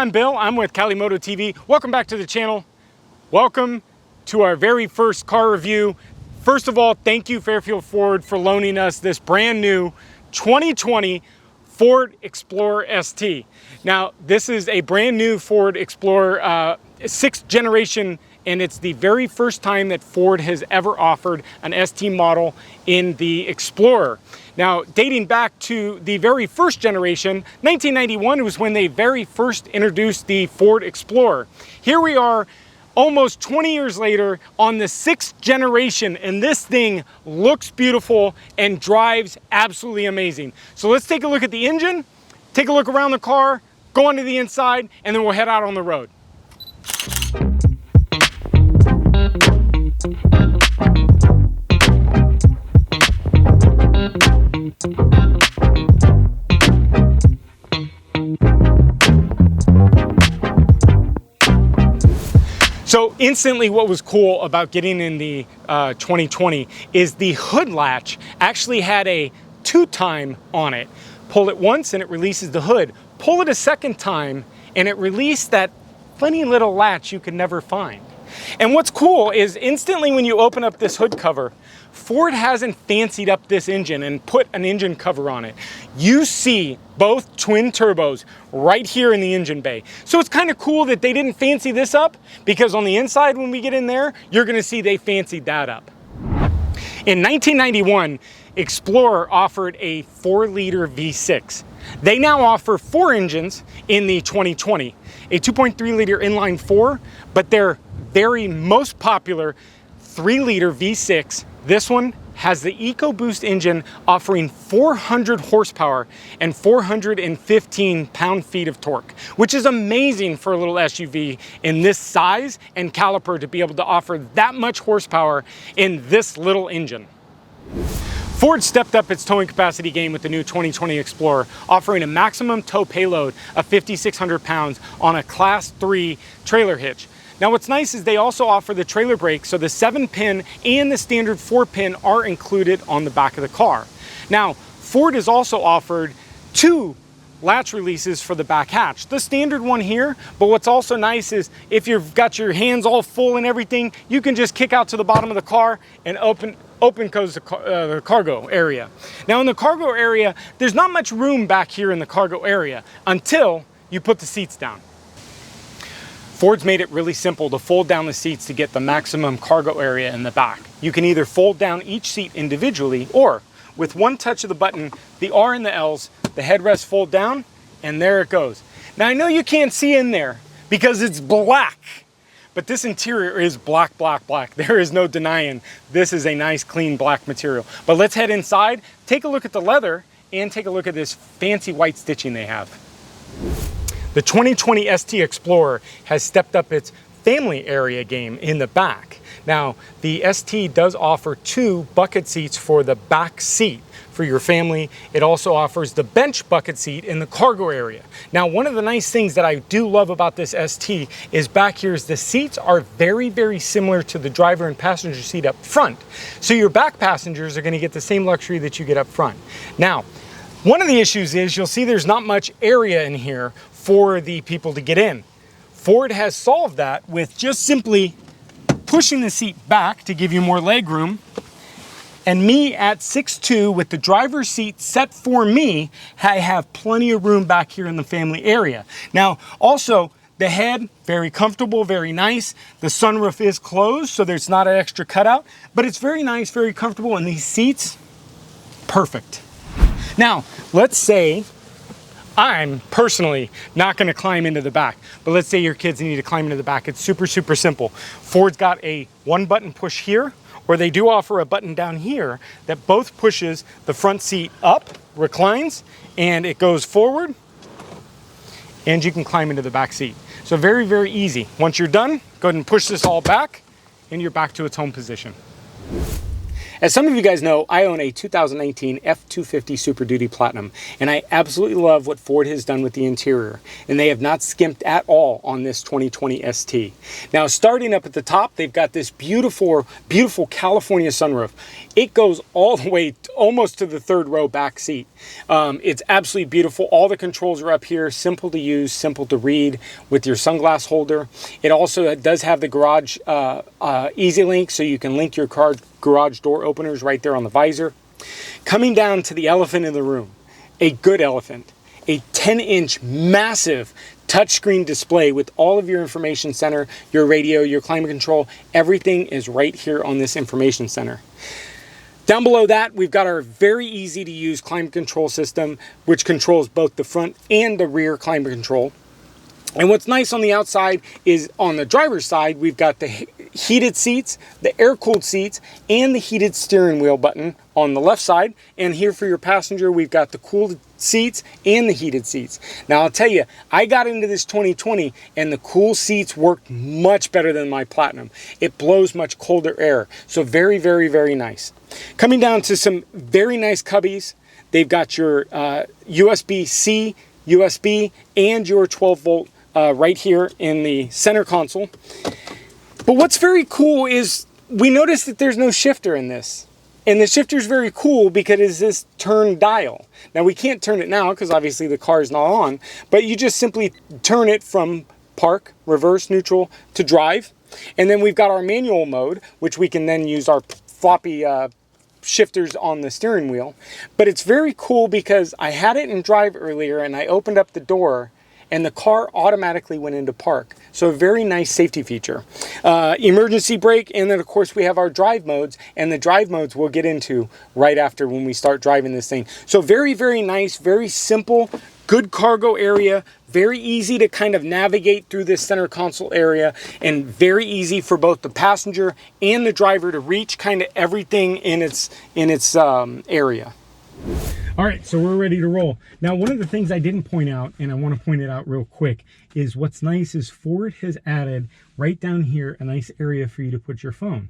I'm Bill. I'm with Cali Moto TV. Welcome back to the channel. Welcome to our very first car review. First of all, thank you Fairfield Ford for loaning us this brand new 2020 Ford Explorer ST. Now, this is a brand new Ford Explorer 6th generation, and it's the very first time that Ford has ever offered an ST model in the Explorer. Now, dating back to the very first generation, 1991 was when they very first introduced the Ford Explorer. Here we are almost 20 years later on the 6th generation, and this thing looks beautiful and drives absolutely amazing. So let's take a look at the engine, take a look around the car, go onto the inside, and then we'll head out on the road. So instantly, what was cool about getting in the 2020 is the hood latch actually had a 2-time on it. Pull it once and it releases the hood. Pull it a second time and it released that funny little latch you could never find. And what's cool is instantly when you open up this hood cover, Ford hasn't fancied up this engine and put an engine cover on it. You see both twin turbos right here in the engine bay. So it's kind of cool that they didn't fancy this up, because on the inside when we get in there, you're gonna see they fancied that up. In 1991, Explorer offered a 4-liter V6. They now offer 4 engines in the 2020, a 2.3-liter inline 4, but their very most popular 3-liter V6. This one has the EcoBoost engine offering 400 horsepower and 415 pound-feet of torque, which is amazing for a little SUV in this size and caliper to be able to offer that much horsepower in this little engine. Ford stepped up its towing capacity game with the new 2020 Explorer, offering a maximum tow payload of 5,600 pounds on a Class 3 trailer hitch. Now what's nice is they also offer the trailer brake, so the 7-pin and the standard 4-pin are included on the back of the car. Now, Ford has also offered 2 latch releases for the back hatch. The standard one here, but what's also nice is if you've got your hands all full and everything, you can just kick out to the bottom of the car and open goes the cargo area. Now in the cargo area, there's not much room back here in the cargo area until you put the seats down. Ford's made it really simple to fold down the seats to get the maximum cargo area in the back. You can either fold down each seat individually, or with one touch of the button, the R and the L's, the headrests fold down, and there it goes. Now I know you can't see in there because it's black, but this interior is black, black, black. There is no denying this is a nice, clean black material. But let's head inside, take a look at the leather, and take a look at this fancy white stitching they have. The 2020 ST Explorer has stepped up its family area game in the back. Now, the ST does offer 2 bucket seats for the back seat for your family. It also offers the bench bucket seat in the cargo area. Now, one of the nice things that I do love about this ST is back here is the seats are very, very similar to the driver and passenger seat up front. So your back passengers are going to get the same luxury that you get up front. Now, one of the issues is you'll see there's not much area in here for the people to get in. Ford has solved that with just simply pushing the seat back to give you more leg room. And me at 6'2", with the driver's seat set for me, I have plenty of room back here in the family area. Now, also, the head, very comfortable, very nice. The sunroof is closed, so there's not an extra cutout, but it's very nice, very comfortable, and these seats, perfect. Now, let's say I'm personally not going to climb into the back, but let's say your kids need to climb into the back. It's super, super simple. Ford's got a 1-button push here, or they do offer a button down here that both pushes the front seat up, reclines, and it goes forward, and you can climb into the back seat. So very, very easy. Once you're done, go ahead and push this all back, and you're back to its home position. As some of you guys know, I own a 2019 F-250 Super Duty Platinum, and I absolutely love what Ford has done with the interior, and they have not skimped at all on this 2020 ST. Now, starting up at the top, they've got this beautiful, beautiful California sunroof. It goes all the way almost to the third row back seat. It's absolutely beautiful. All the controls are up here, simple to use, simple to read with your sunglass holder. It also does have the garage easy link, so you can link your garage door openers right there on the visor. Coming down to the elephant in the room, a good elephant, a 10-inch massive touchscreen display with all of your information center, your radio, your climate control, everything is right here on this information center. Down below that, we've got our very easy to use climate control system, which controls both the front and the rear climate control. And what's nice on the outside is on the driver's side, we've got the heated seats, the air-cooled seats, and the heated steering wheel button on the left side. And here for your passenger, we've got the cooled seats and the heated seats. Now, I'll tell you, I got into this 2020 and the cool seats worked much better than my Platinum. It blows much colder air. So very, very, very nice. Coming down to some very nice cubbies. They've got your USB-C, USB, and your 12-volt right here in the center console. But what's very cool is we noticed that there's no shifter in this. And the shifter is very cool because it's this turn dial. Now, we can't turn it now because obviously the car is not on, but you just simply turn it from park, reverse, neutral to drive. And then we've got our manual mode, which we can then use our floppy shifters on the steering wheel. But it's very cool because I had it in drive earlier and I opened up the door and the car automatically went into park. So a very nice safety feature. Emergency brake, and then of course we have our drive modes, and the drive modes we'll get into right after when we start driving this thing. So very, very nice, very simple, good cargo area, very easy to kind of navigate through this center console area, and very easy for both the passenger and the driver to reach kind of everything in its area. All right, so we're ready to roll. Now, one of the things I didn't point out, and I want to point it out real quick, is what's nice is Ford has added right down here a nice area for you to put your phone.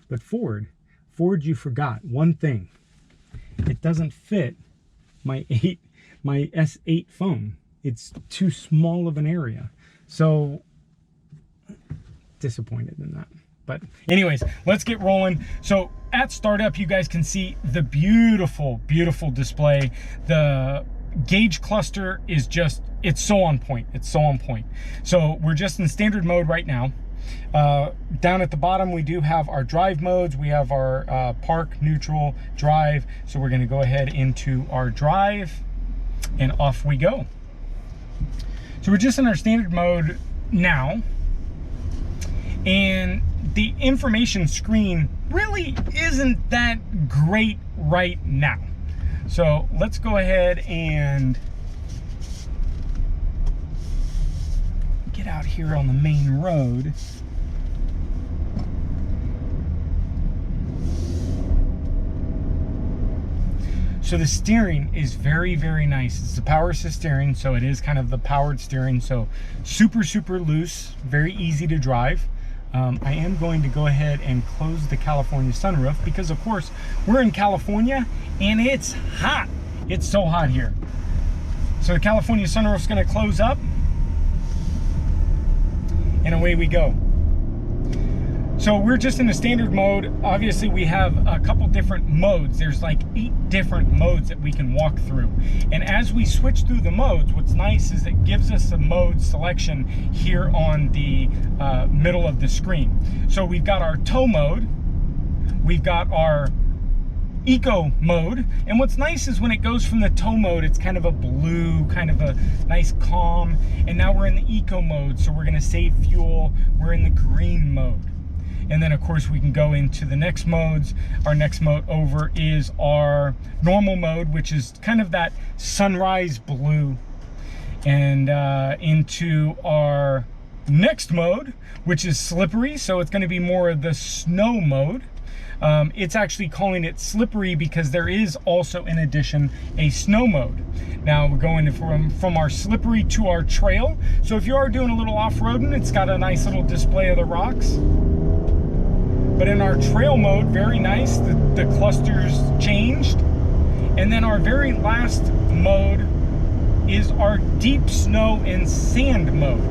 But Ford, you forgot one thing. It doesn't fit my S8 phone. It's too small of an area. So, disappointed in that. But anyways, let's get rolling. So at startup, you guys can see the beautiful, beautiful display. The gauge cluster is just, it's so on point. It's so on point. So we're just in standard mode right now. Down at the bottom, we do have our drive modes. We have our park, neutral, drive. So we're gonna go ahead into our drive and off we go. So we're just in our standard mode now. And the information screen really isn't that great right now. So let's go ahead and get out here on the main road. So the steering is very, very nice. It's a power assist steering, so it is kind of the powered steering. So super, super loose, very easy to drive. I am going to go ahead and close the California sunroof because, of course, we're in California and it's hot. It's so hot here. So the California sunroof is going to close up and away we go. So we're just in the standard mode. Obviously, we have a couple different modes. There's like 8 different modes that we can walk through. And as we switch through the modes, what's nice is it gives us a mode selection here on the middle of the screen. So we've got our tow mode. We've got our eco mode. And what's nice is when it goes from the tow mode, it's kind of a blue, kind of a nice calm. And now we're in the eco mode, so we're gonna save fuel. We're in the green mode. And then of course we can go into the next modes. Our next mode over is our normal mode, which is kind of that sunrise blue. And into our next mode, which is slippery. So it's gonna be more of the snow mode. It's actually calling it slippery because there is also, in addition, a snow mode. Now we're going from our slippery to our trail. So if you are doing a little off-roading, it's got a nice little display of the rocks. But in our trail mode, very nice, the clusters changed. And then our very last mode is our deep snow and sand mode,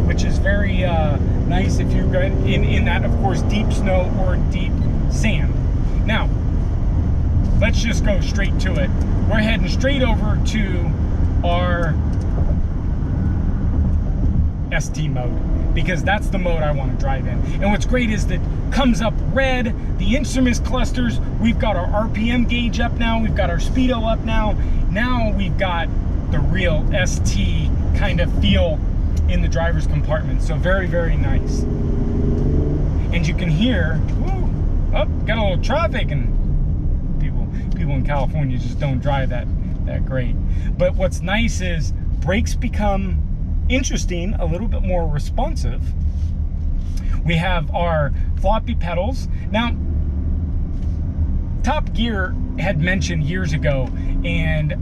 which is very nice if you're in that, of course, deep snow or deep sand. Now, let's just go straight to it. We're heading straight over to our ST mode, because that's the mode I want to drive in. And what's great is that comes up red, the instruments clusters, we've got our RPM gauge up now, we've got our speedo up now. Now we've got the real ST kind of feel in the driver's compartment. So very, very nice. And you can hear, woo, oh, got a little traffic, and people in California just don't drive that great. But what's nice is brakes become interesting, a little bit more responsive. We have our floppy pedals. Now, Top Gear had mentioned years ago, and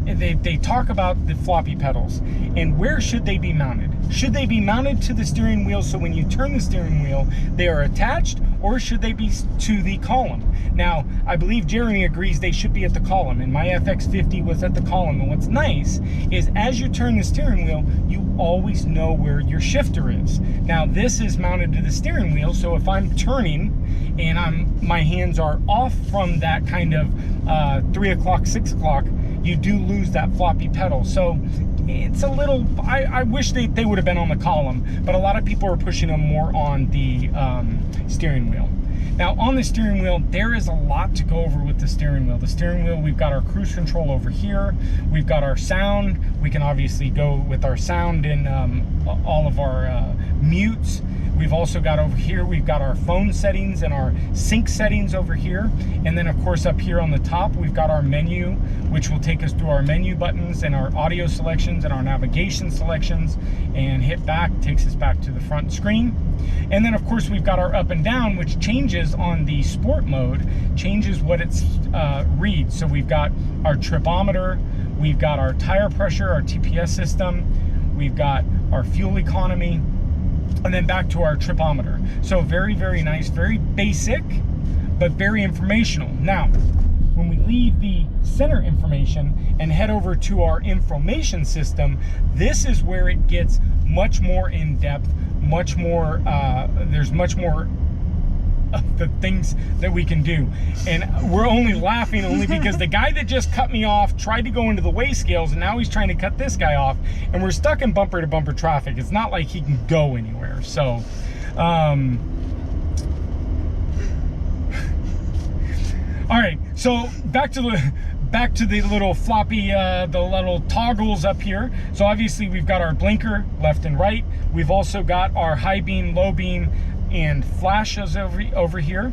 they talk about the floppy pedals and where should they be mounted. Should they be mounted to the steering wheel, so when you turn the steering wheel they are attached, or should they be to the column? Now, I believe Jeremy agrees they should be at the column, and my FX50 was at the column. And what's nice is as you turn the steering wheel, you always know where your shifter is. Now, this is mounted to the steering wheel, so if I'm turning and my hands are off from that kind of 3 o'clock, 6 o'clock, you do lose that floppy pedal. So it's a little, I wish they would have been on the column, but a lot of people are pushing them more on the steering wheel. Now, on the steering wheel, there is a lot to go over with the steering wheel. The steering wheel, we've got our cruise control over here. We've got our sound. We can obviously go with our sound in all of our mutes. We've also got over here, we've got our phone settings and our sync settings over here. And then, of course, up here on the top, we've got our menu, which will take us through our menu buttons and our audio selections and our navigation selections. And hit back, takes us back to the front screen. And then, of course, we've got our up and down, which changes on the sport mode, changes what it's reads. So we've got our tripometer, we've got our tire pressure, our TPS system, we've got our fuel economy, and then back to our tripometer. So very, very nice, very basic, but very informational. Now, when we leave the center information and head over to our information system, this is where it gets much more in depth, much more, there's much more of the things that we can do. And we're only laughing only because the guy that just cut me off tried to go into the weigh scales, and now he's trying to cut this guy off, and we're stuck in bumper to bumper traffic. It's not like he can go anywhere. So all right, so back to the little floppy, the little toggles up here. So obviously we've got our blinker left and right. We've also got our high beam, low beam, and flashes over here.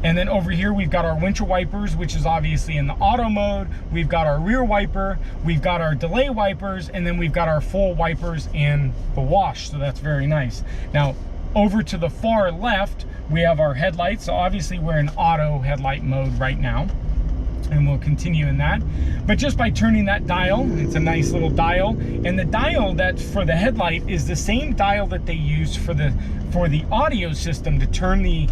And then over here we've got our windshield wipers, which is obviously in the auto mode. We've got our rear wiper, we've got our delay wipers, and then we've got our full wipers and the wash. So that's very nice. Now, over to the far left, we have our headlights. So obviously we're in auto headlight mode right now, and we'll continue in that. But just by turning that dial, it's a nice little dial, and the dial that's for the headlight is the same dial that they use for the audio system to turn the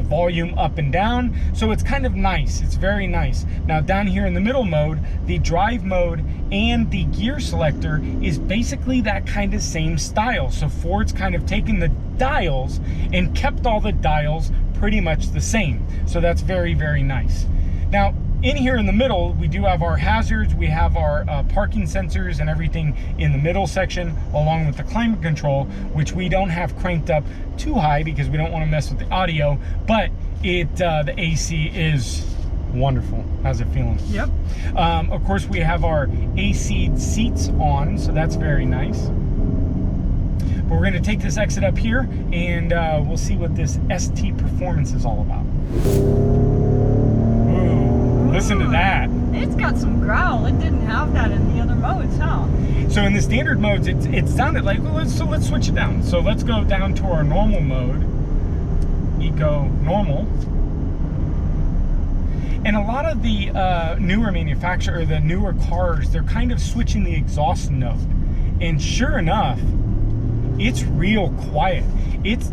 volume up and down. So it's kind of nice, it's very nice. Now down here in the middle mode, the drive mode and the gear selector is basically that kind of same style. So Ford's kind of taken the dials and kept all the dials pretty much the same. So that's very, very nice. Now, in here in the middle, we do have our hazards, we have our parking sensors and everything in the middle section, along with the climate control, which we don't have cranked up too high because we don't want to mess with the audio, but the AC is wonderful. How's it feeling? Yep. Of course, we have our AC seats on, so that's very nice. But we're going to take this exit up here, and we'll see what this ST Performance is all about. Listen to that. It's got some growl. It didn't have that in the other modes, huh? So in the standard modes, it sounded like, well, let's switch it down. So let's go down to our normal mode, Eco Normal. And a lot of the newer manufacturer, the newer cars, they're kind of switching the exhaust note. And sure enough, it's real quiet. It's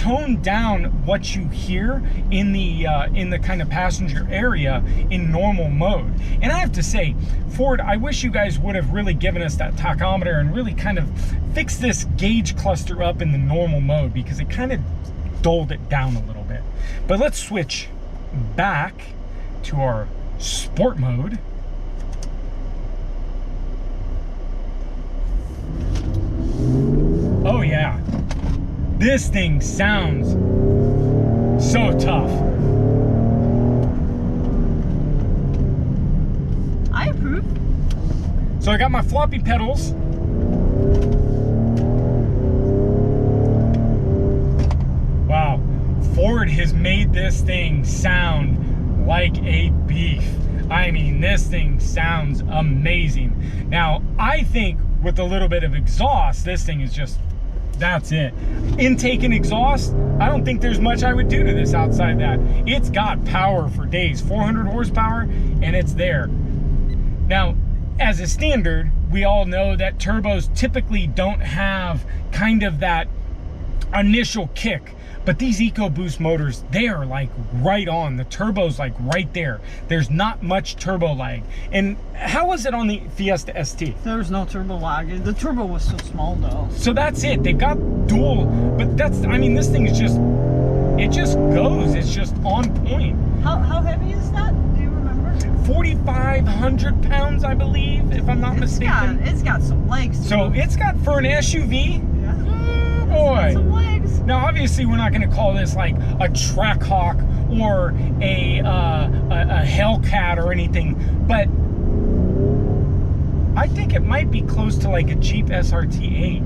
toned down what you hear in the kind of passenger area in normal mode. And I have to say, Ford, I wish you guys would have really given us that tachometer and really kind of fixed this gauge cluster up in the normal mode, because it kind of dulled it down a little bit. But let's switch back to our sport mode. Oh yeah, this thing sounds so tough. I approve. So I got my floppy pedals. Wow, Ford has made this thing sound like a beef. I mean, this thing sounds amazing. Now, I think with a little bit of exhaust, this thing is just, that's it. Intake and exhaust, I don't think there's much I would do to this outside that. It's got power for days, 400 horsepower, and it's there. Now, as a standard, we all know that turbos typically don't have kind of that initial kick. But these EcoBoost motors, they are like right on. The turbo's like right there. There's not much turbo lag. And how was it on the Fiesta ST? There was no turbo lag. The turbo was so small though. So that's it. They've got dual, but that's, I mean, this thing is just, it just goes. It's just on point. How heavy is that? Do you remember? 4,500 pounds, I believe, if I'm not mistaken. It's got some legs too. So it's got, for an SUV, yeah. Boy. Some legs. Now, obviously, we're not going to call this like a Trackhawk or a Hellcat or anything, but I think it might be close to like a Jeep SRT 8.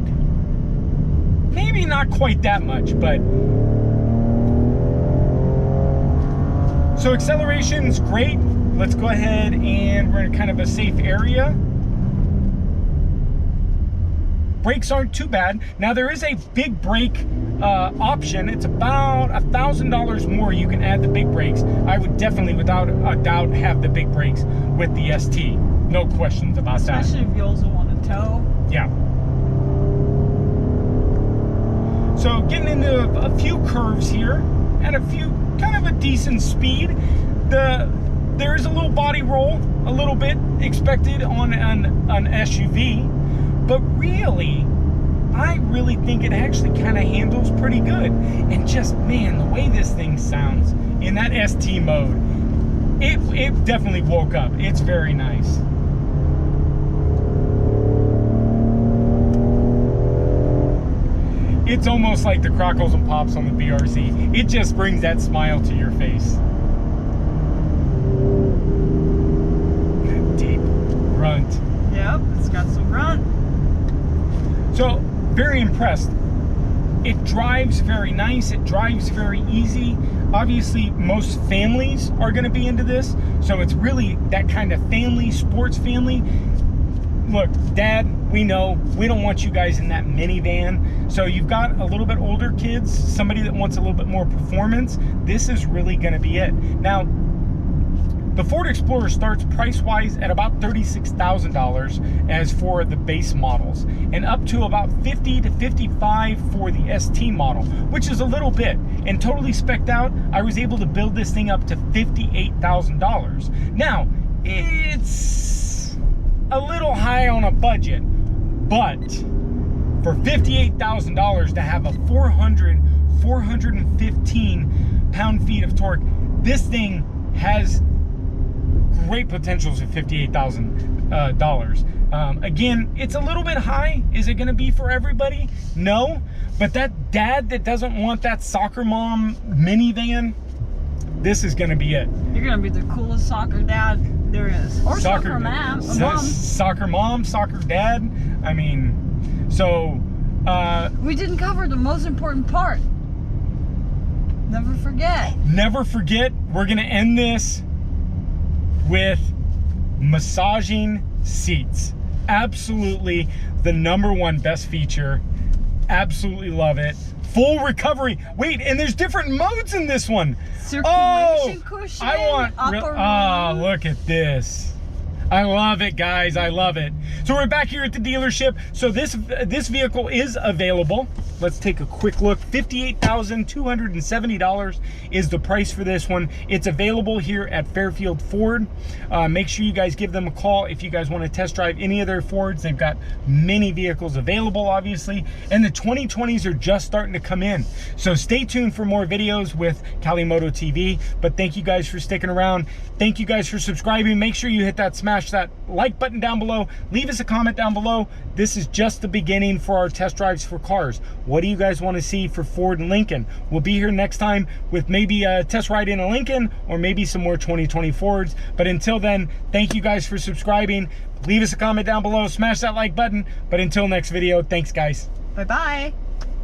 Maybe not quite that much, but... So acceleration's great. Let's go ahead and we're in kind of a safe area. Brakes aren't too bad. Now there is a big brake option. It's about $1,000 more. You can add the big brakes. I would definitely, without a doubt, have the big brakes with the ST. No questions about that. Especially if you also want to tow. Yeah. So getting into a few curves here at a few kind of a decent speed. There is a little body roll, a little bit expected on an SUV. But really, I really think it actually kind of handles pretty good. And just, man, the way this thing sounds in that ST mode, it definitely woke up. It's very nice. It's almost like the crackles and pops on the BRZ. It just brings that smile to your face. That deep grunt. Yep, it's got some grunt. So, very impressed. It drives very nice. It drives very easy. Obviously, most families are going to be into this. So it's really that kind of family, sports family. Look, Dad, we know we don't want you guys in that minivan. So you've got a little bit older kids, somebody that wants a little bit more performance. This is really going to be it. Now, the Ford Explorer starts price-wise at about $36,000 as for the base models, and up to about $50 to $55 for the ST model, which is a little bit. And totally spec'd out, I was able to build this thing up to $58,000. Now, it's a little high on a budget, but for $58,000 to have a 415 pound-feet of torque, this thing has great potentials at $58,000. Again, it's a little bit high. Is it going to be for everybody? No. But that dad that doesn't want that soccer mom minivan, this is going to be it. You're going to be the coolest soccer dad there is. Or soccer mom. Soccer mom, soccer dad. I mean, so... we didn't cover the most important part. Never forget. Never forget. We're going to end this with massaging seats. Absolutely the #1 best feature. Absolutely love it. Full recovery. Wait, and there's different modes in this one. Circulation cushion. I want look at this. I love it, guys. I love it. So we're back here at the dealership. So this vehicle is available. let's take a quick look. $58,270 is the price for this one. It's available here at Fairfield Ford. Make sure you guys give them a call if you guys want to test drive any of their Fords. They've got many vehicles available, obviously, and the 2020s are just starting to come in. So stay tuned for more videos with Cali Moto TV. But thank you guys for sticking around. Thank you guys for subscribing. Make sure you hit that, smash that like button down below. Leave us a comment down below. This is just the beginning for our test drives for cars. What do you guys want to see for Ford and Lincoln? We'll be here next time with maybe a test ride in a Lincoln or maybe some more 2020 Fords. But until then, thank you guys for subscribing. Leave us a comment down below. Smash that like button. But until next video, thanks guys. Bye-bye.